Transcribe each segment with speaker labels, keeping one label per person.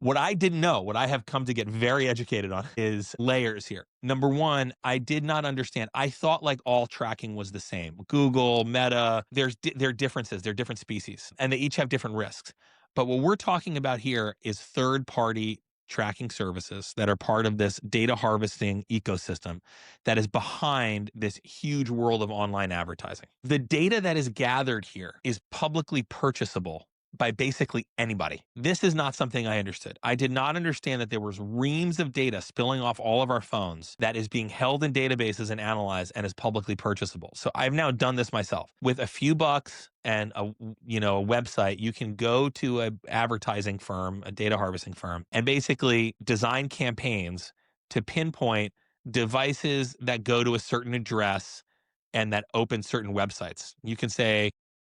Speaker 1: What I didn't know, what I have come to get very educated on is layers here. Number one, I did not understand. I thought like all tracking was the same. Google, Meta, there are differences. They're different species and they each have different risks. But what we're talking about here is third party tracking services that are part of this data harvesting ecosystem that is behind this huge world of online advertising. The data that is gathered here is publicly purchasable by basically anybody. This is not something I understood. I did not understand that there was reams of data spilling off all of our phones that is being held in databases and analyzed and is publicly purchasable. So I've now done this myself. With a few bucks and a website, you can go to a advertising firm, a data harvesting firm, and basically design campaigns to pinpoint devices that go to a certain address and that open certain websites. You can say,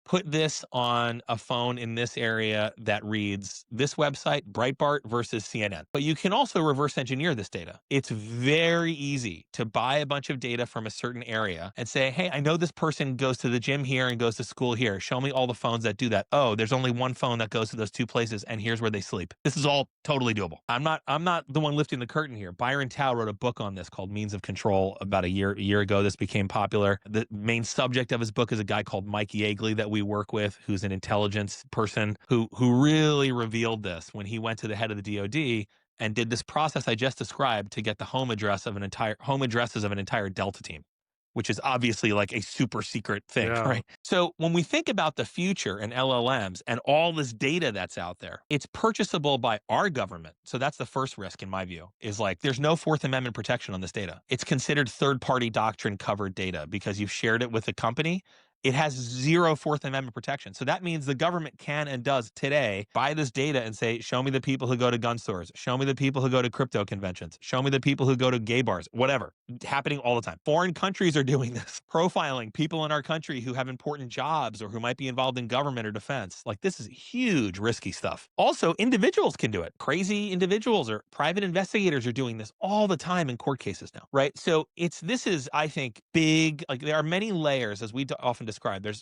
Speaker 1: put this on a phone in this area that reads this website, Breitbart versus CNN. But you can also reverse engineer this data. It's very easy to buy a bunch of data from a certain area and say, hey, I know this person goes to the gym here and goes to school here. Show me all the phones that do that. Oh, there's only one phone that goes to those two places, and here's where they sleep. This is all totally doable. I'm not the one lifting the curtain here. Byron Tao wrote a book on this called Means of Control about a year ago. This became popular. The main subject of his book is a guy called Mike Yeagley that we work with, who's an intelligence person who really revealed this when he went to the head of the DoD and did this process I just described to get the home addresses of an entire Delta team, which is obviously like a super secret thing,
Speaker 2: Yeah.
Speaker 1: right? So when we think about the future and LLMs and all this data that's out there, it's purchasable by our government. So that's the first risk in my view, is like there's no Fourth Amendment protection on this data. It's considered third-party doctrine covered data because you've shared it with a company. It has zero Fourth Amendment protection. So that means the government can and does today buy this data and say, show me the people who go to gun stores. Show me the people who go to crypto conventions. Show me the people who go to gay bars, whatever. Happening all the time. Foreign countries are doing this, profiling people in our country who have important jobs or who might be involved in government or defense. Like this is huge, risky stuff. Also, individuals can do it. Crazy individuals or private investigators are doing this all the time in court cases now, right? So this is, I think, big. Like there are many layers, as we often describe.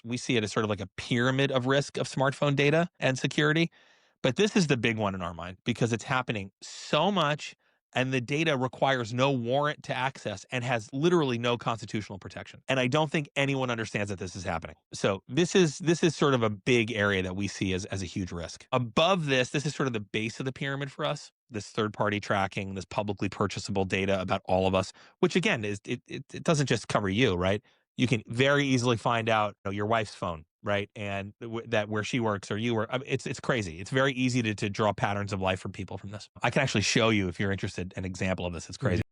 Speaker 1: We see it as sort of like a pyramid of risk of smartphone data and security. But this is the big one in our mind because it's happening so much and the data requires no warrant to access and has literally no constitutional protection. And I don't think anyone understands that this is happening. So this is sort of a big area that we see as a huge risk. Above this is sort of the base of the pyramid for us. This third-party tracking, this publicly purchasable data about all of us, which again it doesn't just cover you, right? You can very easily find out your wife's phone, right? And that where she works or you work. I mean, it's crazy. It's very easy to draw patterns of life from people from this. I can actually show you, if you're interested, an example of this. It's crazy.